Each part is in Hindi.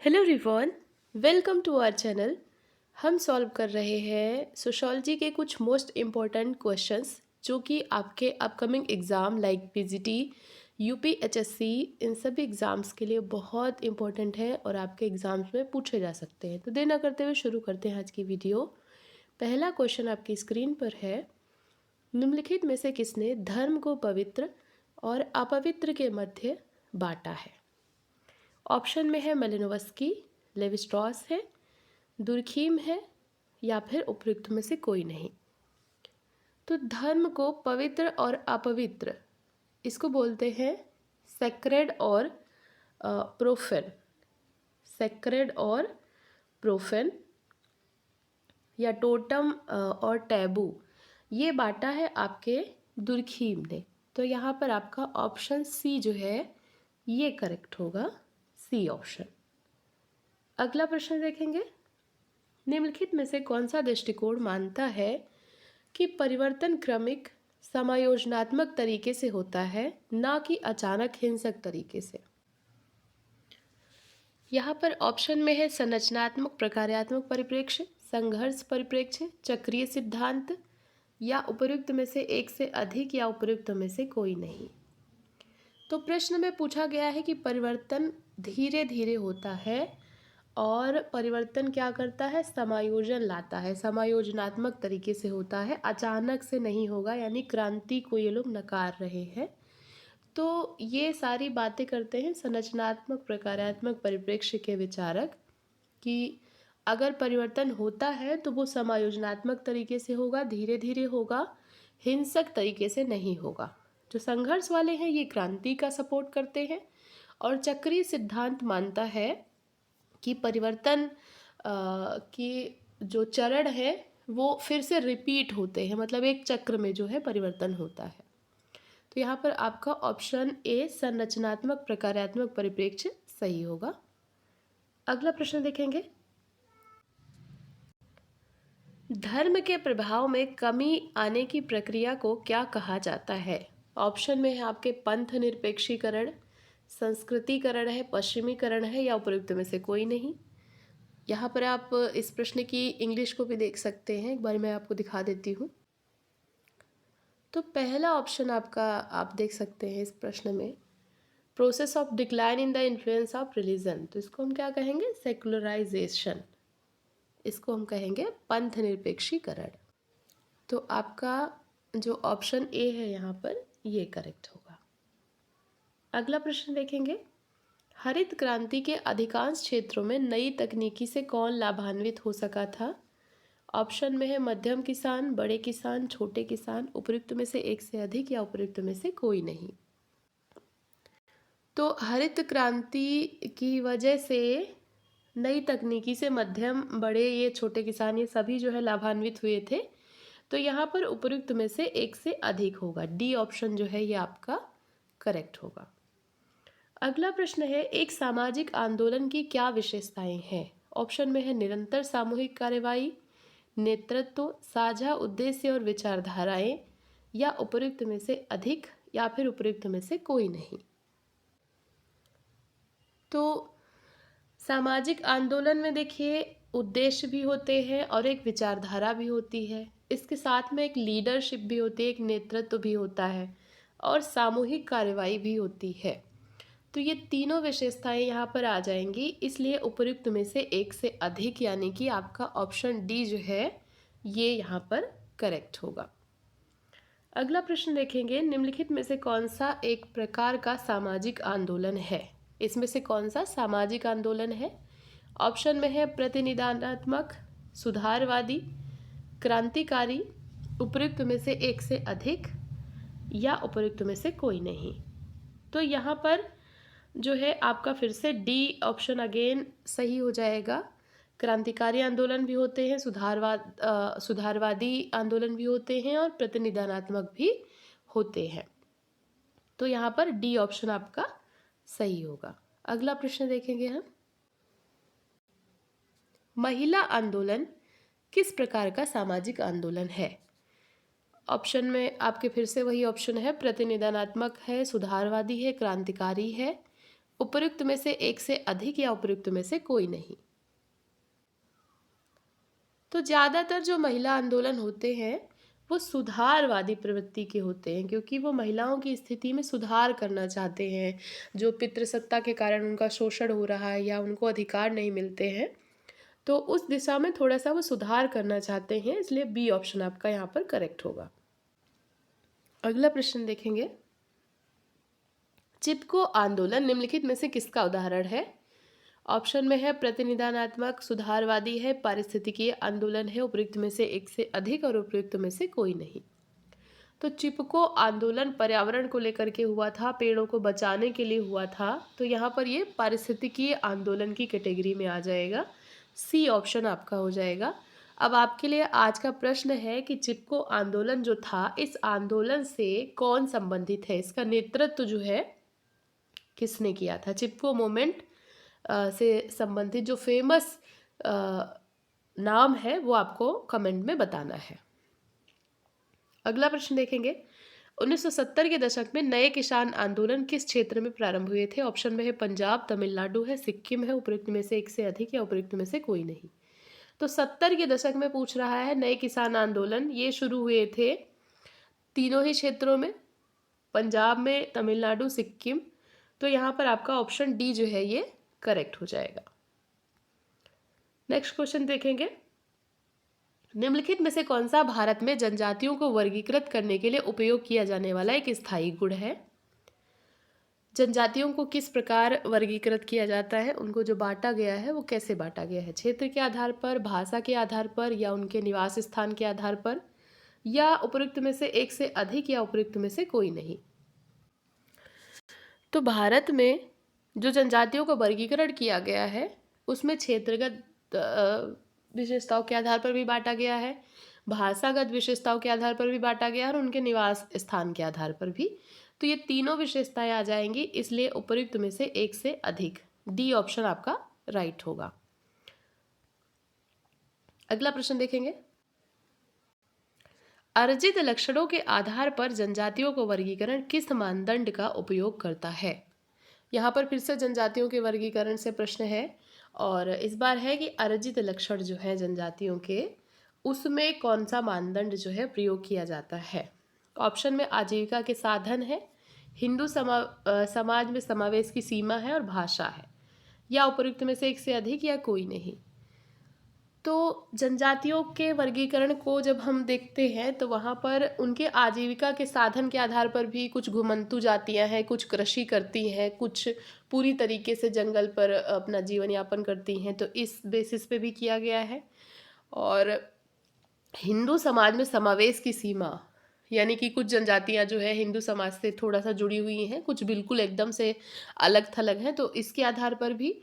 Hello everyone, welcome to our channel. हम सॉल्व कर रहे हैं सोशोलॉजी के कुछ मोस्ट इम्पॉर्टेंट क्वेश्चंस जो कि आपके upcoming exam like PGT, UPHSC इन सभी एग्ज़ाम्स के लिए बहुत इम्पॉर्टेंट है और आपके एग्ज़ाम्स में पूछे जा सकते हैं। तो देर न करते हुए शुरू करते हैं आज की वीडियो। पहला क्वेश्चन आपकी स्क्रीन पर है, निम्नलिखित में से किसने धर्म को पवित्र और अपवित्र के मध्य बांटा है? ऑप्शन में है मेलिनोवस्की, लेवी स्ट्रॉस है, दुर्खीम है या फिर उपयुक्त में से कोई नहीं। तो धर्म को पवित्र और अपवित्र इसको बोलते हैं सेक्रेड और प्रोफेन। सेक्रेड और प्रोफेन या टोटम और टैबू ये बांटा है आपके दुर्खीम ने। तो यहाँ पर आपका ऑप्शन सी जो है ये करेक्ट होगा, सी ऑप्शन। अगला प्रश्न देखेंगे, निम्नलिखित में से कौन सा दृष्टिकोण मानता है कि परिवर्तन क्रमिक समायोजनात्मक तरीके से होता है, ना कि अचानक हिंसक तरीके से? यहाँ पर ऑप्शन में है संरचनात्मक प्रकार्यात्मक परिप्रेक्ष्य, संघर्ष परिप्रेक्ष्य, चक्रीय सिद्धांत या उपयुक्त में से एक से अधिक या उपयुक्त में से कोई नहीं। तो प्रश्न में पूछा गया है कि परिवर्तन धीरे धीरे होता है और परिवर्तन क्या करता है, समायोजन लाता है, समायोजनात्मक तरीके से होता है, अचानक से नहीं होगा, यानी क्रांति को ये लोग नकार रहे हैं। तो ये सारी बातें करते हैं संरचनात्मक प्रकारात्मक परिप्रेक्ष्य के विचारक कि अगर परिवर्तन होता है तो वो समायोजनात्मक तरीके से होगा, धीरे धीरे होगा, हिंसक तरीके से नहीं होगा। जो संघर्ष वाले हैं ये क्रांति का सपोर्ट करते हैं और चक्रीय सिद्धांत मानता है कि परिवर्तन की जो चरण है वो फिर से रिपीट होते हैं, मतलब एक चक्र में जो है परिवर्तन होता है। तो यहाँ पर आपका ऑप्शन ए संरचनात्मक प्रकारात्मक परिप्रेक्ष्य सही होगा। अगला प्रश्न देखेंगे, धर्म के प्रभाव में कमी आने की प्रक्रिया को क्या कहा जाता है? ऑप्शन में है आपके पंथ निरपेक्षीकरण, संस्कृतिकरण है, पश्चिमीकरण है या उपयुक्त में से कोई नहीं। यहाँ पर आप इस प्रश्न की इंग्लिश को भी देख सकते हैं, एक बार मैं आपको दिखा देती हूँ। तो पहला ऑप्शन आपका आप देख सकते हैं इस प्रश्न में, process of decline in the influence of religion. तो इसको हम क्या कहेंगे, सेकुलराइजेशन। इसको हम कहेंगे पंथ निरपेक्षीकरण। तो आपका जो ऑप्शन ए है यहाँ पर ये करेक्ट होगा। अगला प्रश्न देखेंगे, हरित क्रांति के अधिकांश क्षेत्रों में नई तकनीकी से कौन लाभान्वित हो सका था? ऑप्शन में है मध्यम किसान, बड़े किसान, छोटे किसान, उपयुक्त में से एक से अधिक या उपयुक्त में से कोई नहीं। तो हरित क्रांति की वजह से नई तकनीकी से मध्यम, बड़े, ये छोटे किसान, ये सभी जो है लाभान्वित हुए थे। तो यहाँ पर उपयुक्त में से एक से अधिक होगा, डी ऑप्शन जो है ये आपका करेक्ट होगा। अगला प्रश्न है, एक सामाजिक आंदोलन की क्या विशेषताएं हैं? ऑप्शन में है निरंतर सामूहिक कार्यवाही, नेतृत्व, साझा उद्देश्य और विचारधाराएं या उपयुक्त में से अधिक या फिर उपयुक्त में से कोई नहीं। तो सामाजिक आंदोलन में देखिए उद्देश्य भी होते हैं और एक विचारधारा भी होती है, इसके साथ में एक लीडरशिप भी होती है, एक नेतृत्व भी होता है और सामूहिक कार्यवाही भी होती है। तो ये तीनों विशेषताएं यहाँ पर आ जाएंगी, इसलिए उपयुक्त में से एक से अधिक यानी कि आपका ऑप्शन डी जो है ये यहाँ पर करेक्ट होगा। अगला प्रश्न देखेंगे, निम्नलिखित में से कौन सा एक प्रकार का सामाजिक आंदोलन है? इसमें से कौन सा सामाजिक आंदोलन है? ऑप्शन में है प्रतिनिधानात्मक, सुधारवादी, क्रांतिकारी, उपयुक्त में से एक से अधिक या उपयुक्त में से कोई नहीं। तो यहाँ पर जो है आपका फिर से डी ऑप्शन अगेन सही हो जाएगा। क्रांतिकारी आंदोलन भी होते हैं, सुधारवादी आंदोलन भी होते हैं और प्रतिनिधानात्मक भी होते हैं। तो यहाँ पर डी ऑप्शन आपका सही होगा। अगला प्रश्न देखेंगे हम, महिला आंदोलन किस प्रकार का सामाजिक आंदोलन है? ऑप्शन में आपके फिर से वही ऑप्शन है, प्रतिनिधानात्मक है, सुधारवादी है, क्रांतिकारी है, उपयुक्त में से एक से अधिक या उपयुक्त में से कोई नहीं। तो ज़्यादातर जो महिला आंदोलन होते हैं वो सुधारवादी प्रवृत्ति के होते हैं, क्योंकि वो महिलाओं की स्थिति में सुधार करना चाहते हैं। जो पितृसत्ता के कारण उनका शोषण हो रहा है या उनको अधिकार नहीं मिलते हैं, तो उस दिशा में थोड़ा सा वो सुधार करना चाहते हैं, इसलिए बी ऑप्शन आपका यहाँ पर करेक्ट होगा। अगला प्रश्न देखेंगे, चिपको आंदोलन निम्नलिखित में से किसका उदाहरण है? ऑप्शन में है प्रतिनिधानात्मक, सुधारवादी है, पारिस्थितिकीय आंदोलन है, उपयुक्त में से एक से अधिक और उपयुक्त में से कोई नहीं। तो चिपको आंदोलन पर्यावरण को लेकर के हुआ था, पेड़ों को बचाने के लिए हुआ था, तो यहाँ पर ये पारिस्थितिकीय आंदोलन की कैटेगरी में आ जाएगा। सी ऑप्शन आपका हो जाएगा। अब आपके लिए आज का प्रश्न है कि चिपको आंदोलन जो था, इस आंदोलन से कौन संबंधित है, इसका नेतृत्व जो है किसने किया था? चिपको मूवमेंट से संबंधित जो फेमस नाम है वो आपको कमेंट में बताना है। अगला प्रश्न देखेंगे, 1970 के दशक में नए किसान आंदोलन किस क्षेत्र में प्रारंभ हुए थे? ऑप्शन में है पंजाब, तमिलनाडु है, सिक्किम है, उपयुक्त में से एक से अधिक या उपयुक्त में से कोई नहीं। तो 70 के दशक में पूछ रहा है नए किसान आंदोलन, ये शुरू हुए थे तीनों ही क्षेत्रों में, पंजाब में, तमिलनाडु, सिक्किम। तो यहाँ पर आपका ऑप्शन डी जो है ये करेक्ट हो जाएगा। नेक्स्ट क्वेश्चन देखेंगे, निम्नलिखित में से कौन सा भारत में जनजातियों को वर्गीकृत करने के लिए उपयोग किया जाने वाला एक स्थायी गुण है? जनजातियों को किस प्रकार वर्गीकृत किया जाता है, उनको जो बांटा गया है वो कैसे बांटा गया है? क्षेत्र के आधार पर, भाषा के आधार पर, या उनके निवास स्थान के आधार पर, या उपयुक्त में से एक से अधिक या उपयुक्त में से कोई नहीं। तो भारत में जो जनजातियों का वर्गीकरण किया गया है उसमें क्षेत्रगत विशेषताओं के आधार पर भी बांटा गया है, भाषागत विशेषताओं के आधार पर भी बांटा गया है, और उनके निवास स्थान के आधार पर भी। तो ये तीनों विशेषताएं आ जाएंगी, इसलिए उपयुक्त में से एक से अधिक, डी ऑप्शन आपका राइट होगा। अगला प्रश्न देखेंगे, अर्जित लक्षणों के आधार पर जनजातियों को वर्गीकरण किस मानदंड का उपयोग करता है? यहाँ पर फिर से जनजातियों के वर्गीकरण से प्रश्न है, और इस बार है कि अर्जित लक्षण जो है जनजातियों के, उसमें कौन सा मानदंड जो है प्रयोग किया जाता है? ऑप्शन में आजीविका के साधन है, हिंदू समाज में समावेश की सीमा है, और भाषा है, या उपयुक्त में से एक से अधिक या कोई नहीं। तो जनजातियों के वर्गीकरण को जब हम देखते हैं तो वहाँ पर उनके आजीविका के साधन के आधार पर भी कुछ घुमंतू जातियाँ हैं, कुछ कृषि करती हैं, कुछ पूरी तरीके से जंगल पर अपना जीवन यापन करती हैं, तो इस बेसिस पे भी किया गया है। और हिंदू समाज में समावेश की सीमा, यानी कि कुछ जनजातियाँ जो है हिंदू समाज से थोड़ा सा जुड़ी हुई हैं, कुछ बिल्कुल एकदम से अलग थलग हैं, तो इसके आधार पर भी,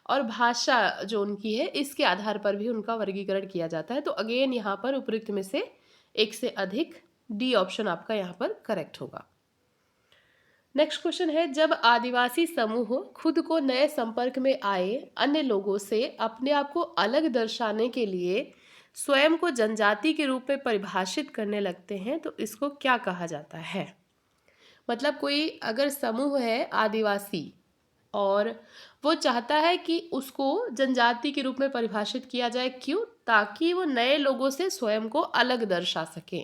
और भाषा जो उनकी है इसके आधार पर भी उनका वर्गीकरण किया जाता है। तो अगेन यहाँ पर उपयुक्त में से एक से अधिक, डी ऑप्शन आपका यहाँ पर करेक्ट होगा। नेक्स्ट क्वेश्चन है, जब आदिवासी समूह खुद को नए संपर्क में आए अन्य लोगों से अपने आप को अलग दर्शाने के लिए स्वयं को जनजाति के रूप में परिभाषित करने लगते हैं, तो इसको क्या कहा जाता है? मतलब कोई अगर समूह है आदिवासी और वो चाहता है कि उसको जनजाति के रूप में परिभाषित किया जाए, क्यों? ताकि वो नए लोगों से स्वयं को अलग दर्शा सके,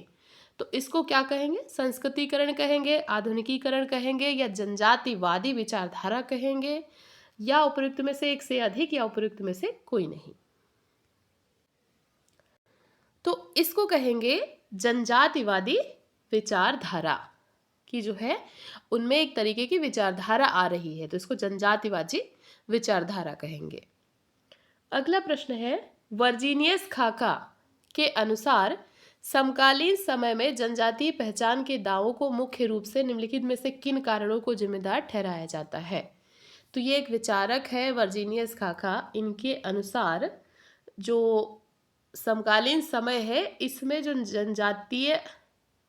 तो इसको क्या कहेंगे? संस्कृतिकरण कहेंगे, आधुनिकीकरण कहेंगे, या जनजातिवादी विचारधारा कहेंगे, या उपयुक्त में से एक से अधिक या उपयुक्त में से कोई नहीं। तो इसको कहेंगे जनजातिवादी विचारधारा, कि जो है उनमें एक तरीके की विचारधारा आ रही है, तो इसको जनजातिवादी विचारधारा कहेंगे। अगला प्रश्न है, वर्जीनियस खाका के अनुसार समकालीन समय में जनजातीय पहचान के दावों को मुख्य रूप से निम्नलिखित में से किन कारणों को जिम्मेदार ठहराया जाता है? तो ये एक विचारक है वर्जीनियस खाका, इनके अनुसार जो समकालीन समय है इसमें जो जनजातीय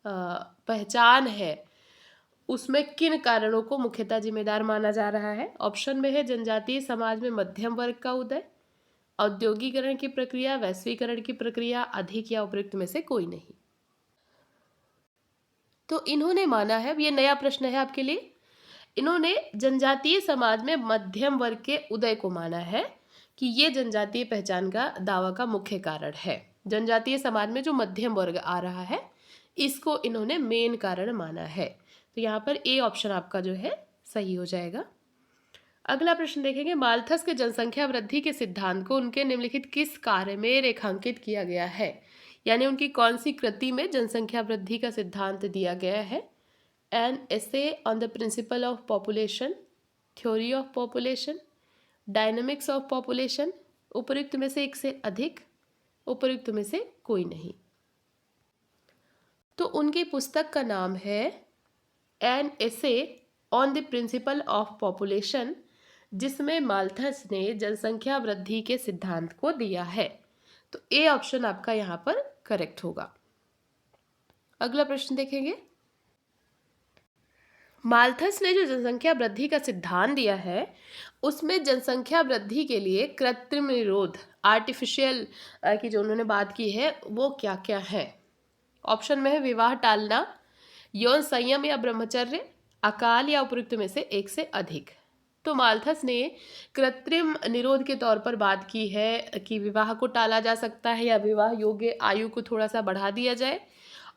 पहचान है उसमें किन कारणों को मुख्यतः जिम्मेदार माना जा रहा है? ऑप्शन में है जनजातीय समाज में मध्यम वर्ग का उदय, औद्योगिकरण की प्रक्रिया, वैश्वीकरण की प्रक्रिया, अधिक या उपयुक्त में से कोई नहीं। तो इन्होंने माना है, ये नया प्रश्न है आपके लिए, इन्होंने जनजातीय समाज में मध्यम वर्ग के उदय को माना है कि ये जनजातीय पहचान का दावा का मुख्य कारण है। जनजातीय समाज में जो मध्यम वर्ग आ रहा है इसको इन्होंने मेन कारण माना है। तो यहाँ पर ए ऑप्शन आपका जो है सही हो जाएगा। अगला प्रश्न देखेंगे, माल्थस के जनसंख्या वृद्धि के सिद्धांत को उनके निम्नलिखित किस कार्य में रेखांकित किया गया है? यानी उनकी कौन सी कृति में जनसंख्या वृद्धि का सिद्धांत दिया गया है? An essay on the principle of population, theory of population, dynamics of population, उपयुक्त में से एक से अधिक, उपयुक्त में से कोई नहीं। तो उनकी पुस्तक का नाम है an essay on the principle of population, जिसमें माल्थस ने जनसंख्या वृद्धि के सिद्धांत को दिया है। तो ए ऑप्शन आपका यहाँ पर करेक्ट होगा। अगला प्रश्न देखेंगे, माल्थस ने जो जनसंख्या वृद्धि का सिद्धांत दिया है उसमें जनसंख्या वृद्धि के लिए कृत्रिम निरोध, आर्टिफिशियल की जो उन्होंने बात की है वो क्या क्या है? ऑप्शन में है विवाह टालना, यौन संयम या ब्रह्मचर्य, अकाल या उपयुक्त में से एक से अधिक। तो माल्थस ने कृत्रिम निरोध के तौर पर बात की है कि विवाह को टाला जा सकता है या विवाह योग्य आयु को थोड़ा सा बढ़ा दिया जाए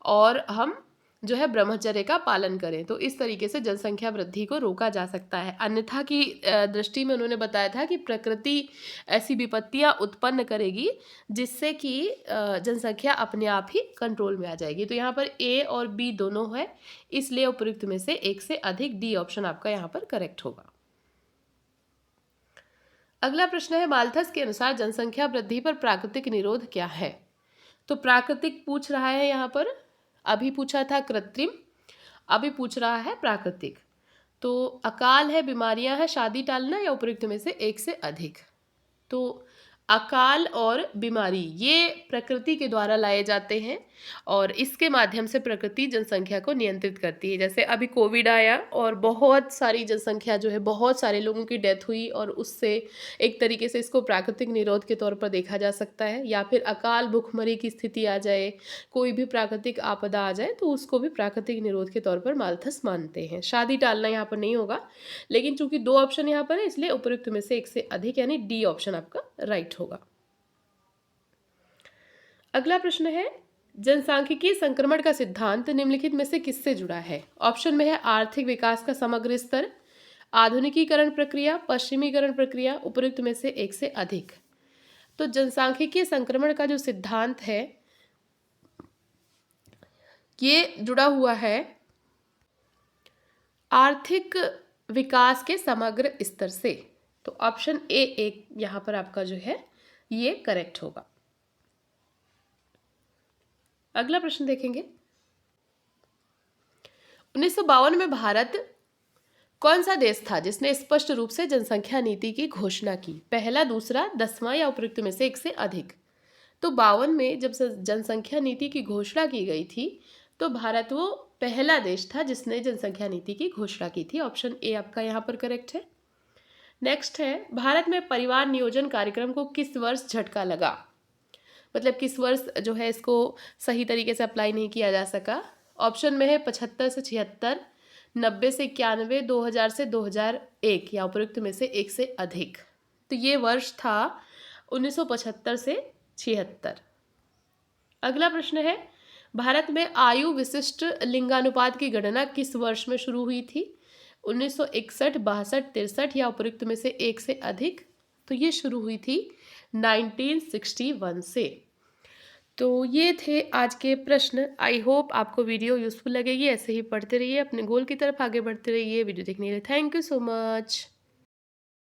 और हम जो है ब्रह्मचर्य का पालन करें। तो इस तरीके से जनसंख्या वृद्धि को रोका जा सकता है। अन्यथा की दृष्टि में उन्होंने बताया था कि प्रकृति ऐसी विपत्तियां उत्पन्न करेगी जिससे कि जनसंख्या अपने आप ही कंट्रोल में आ जाएगी। तो यहाँ पर ए और बी दोनों है, इसलिए उपयुक्त में से एक से अधिक, डी ऑप्शन आपका यहाँ पर करेक्ट होगा। अगला प्रश्न है, माल्थस के अनुसार जनसंख्या वृद्धि पर प्राकृतिक निरोध क्या है? तो प्राकृतिक पूछ रहा है यहाँ पर, अभी पूछा था कृत्रिम, अभी पूछ रहा है प्राकृतिक। तो अकाल है, बीमारियां हैं, शादी टालना या उपयुक्त में से एक से अधिक। तो अकाल और बीमारी ये प्रकृति के द्वारा लाए जाते हैं और इसके माध्यम से प्रकृति जनसंख्या को नियंत्रित करती है। जैसे अभी कोविड आया और बहुत सारी जनसंख्या जो है, बहुत सारे लोगों की डेथ हुई और उससे एक तरीके से इसको प्राकृतिक निरोध के तौर पर देखा जा सकता है। या फिर अकाल भुखमरी की स्थिति आ जाए, कोई भी प्राकृतिक आपदा आ जाए तो उसको भी प्राकृतिक निरोध के तौर पर माल्थस मानते हैं। शादी टालना यहाँ पर नहीं होगा, लेकिन चूंकि दो ऑप्शन यहाँ पर है इसलिए उपयुक्त में से एक से अधिक यानी डी ऑप्शन आपका राइट होगा। अगला प्रश्न है, जनसांख्यिकीय संक्रमण का सिद्धांत निम्नलिखित में से किससे जुड़ा है? ऑप्शन में है आर्थिक विकास का समग्र स्तर, आधुनिकीकरण प्रक्रिया, पश्चिमीकरण प्रक्रिया, उपयुक्त में से एक से अधिक। तो जनसांख्यिकीय संक्रमण का जो सिद्धांत है ये जुड़ा हुआ है आर्थिक विकास के समग्र स्तर से। तो ऑप्शन ए एक यहाँ पर आपका जो है ये करेक्ट होगा। अगला प्रश्न देखेंगे, 1952 में भारत कौन सा देश था जिसने स्पष्ट रूप से जनसंख्या नीति की घोषणा की? पहला, दूसरा, 10वां या उपयुक्त में से एक से अधिक। तो 52 में जब जनसंख्या नीति की घोषणा की गई थी तो भारत वो पहला देश था जिसने जनसंख्या नीति की घोषणा की थी। ऑप्शन ए आपका यहाँ पर करेक्ट है। नेक्स्ट है, भारत में परिवार नियोजन कार्यक्रम को किस वर्ष झटका लगा? मतलब किस वर्ष जो है इसको सही तरीके से अप्लाई नहीं किया जा सका? ऑप्शन में है 75 से 76, 90 से 91, 2000 से 2001 या उपयुक्त में से एक से अधिक। तो ये वर्ष था 1975 से 76। अगला प्रश्न है, भारत में आयु विशिष्ट लिंगानुपात की गणना किस वर्ष में शुरू हुई थी? 1961, 62, 63 या उपयुक्त में से एक से अधिक। तो ये शुरू हुई थी 1961 से। तो ये थे आज के प्रश्न। आई होप आपको वीडियो यूजफुल लगेगी। ऐसे ही पढ़ते रहिए, अपने गोल की तरफ आगे बढ़ते रहिए। वीडियो देखने के लिए थैंक यू सो मच।